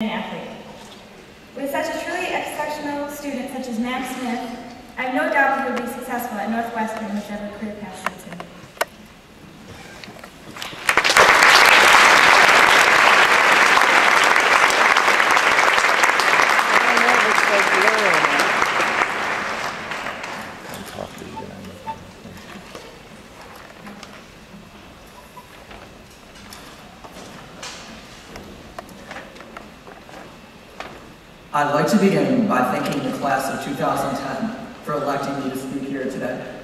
an athlete. With such a truly exceptional student such as Max Smith, I have no doubt he will be successful at Northwestern, whichever career path suits him. I'd like to begin by thanking the class of 2010 for electing me to speak here today.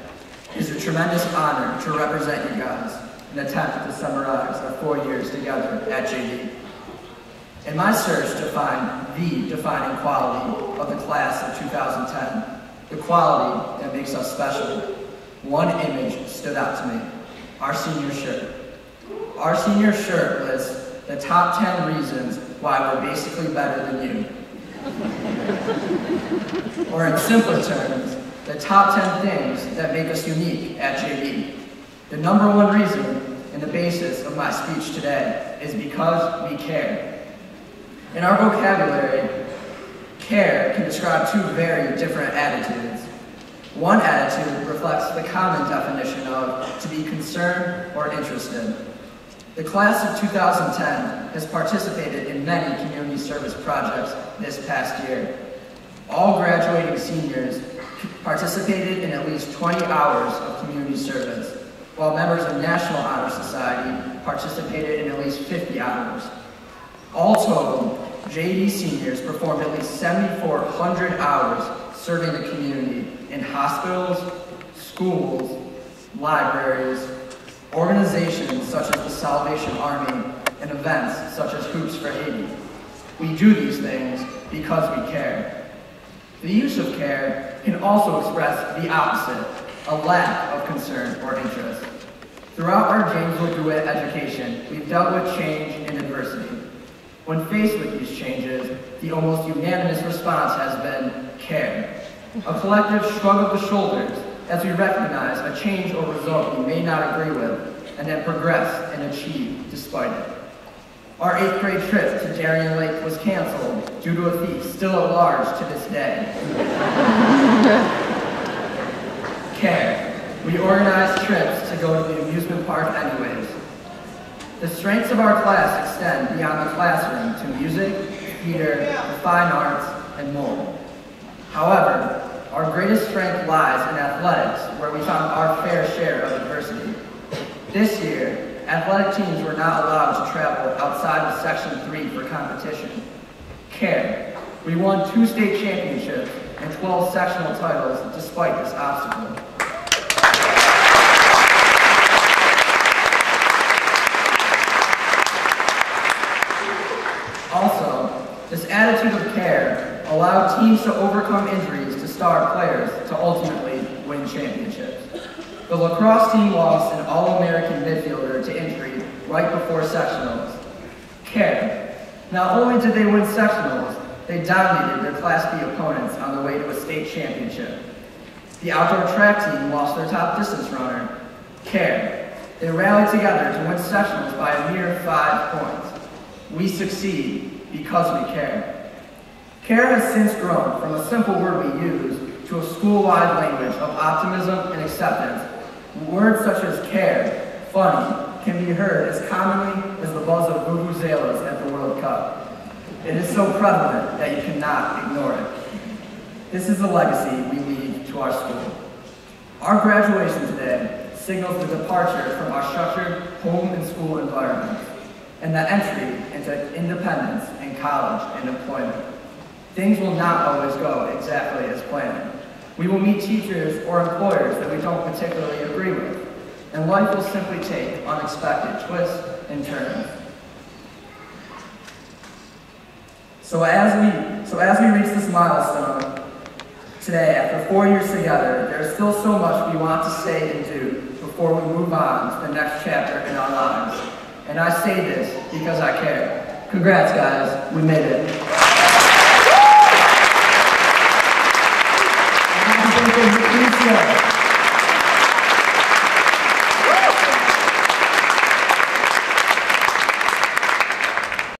It is a tremendous honor to represent you guys and attempt to summarize our 4 years together at JD. In my search to find the defining quality of the class of 2010, the quality that makes us special, one image stood out to me: our senior shirt. Our senior shirt lists the top 10 reasons why we're basically better than you. Or in simpler terms, the top 10 things that make us unique at JD. The number one reason and the basis of my speech today is because we care. In our vocabulary, care can describe two very different attitudes. One attitude reflects the common definition of to be concerned or interested. The class of 2010 has participated in many community service projects this past year. All graduating seniors participated in at least 20 hours of community service, while members of National Honor Society participated in at least 50 hours. All total, JD seniors performed at least 7,400 hours serving the community in hospitals, schools, libraries, organizations such as the Salvation Army, and events such as Hoops for Haiti. We do these things because we care. The use of care can also express the opposite, a lack of concern or interest. Throughout our Jamesville Dewitt education, we've dealt with change and adversity. When faced with these changes, the almost unanimous response has been care. A collective shrug of the shoulders as we recognize a change or result we may not agree with, and then progress and achieve despite it. Our 8th grade trip to Darien Lake was canceled due to a thief still at large to this day. Care. We organized trips to go to the amusement park anyways. The strengths of our class extend beyond the classroom to music, theater, the fine arts, and more. However, our greatest strength lies in athletics, where we found our fair share of adversity. This year, athletic teams were not allowed to travel outside of Section 3 for competition. Care. We won 2 state championships and 12 sectional titles despite this obstacle. Also, this attitude of care allowed teams to overcome injuries to star players to ultimately win championships. The lacrosse team lost an All-American midfielder to injury right before sectionals. Care. Not only did they win sectionals, they dominated their Class B opponents on the way to a state championship. The outdoor track team lost their top distance runner. Care. They rallied together to win sectionals by a mere 5 points. We succeed because we care. Care has since grown from a simple word we use to a school-wide language of optimism and acceptance. Words such as care, funny, can be heard as commonly as the buzz of vuvuzelas at the World Cup. It is so prevalent that you cannot ignore it. This is the legacy we leave to our school. Our graduation today signals the departure from our structured home and school environment and the entry into independence in college and employment. Things will not always go exactly as planned. We will meet teachers or employers that we don't particularly agree with, and life will simply take unexpected twists and turns. So as we reach this milestone today, after 4 years together, there is still so much we want to say and do before we move on to the next chapter in our lives. And I say this because I care. Congrats, guys. We made it.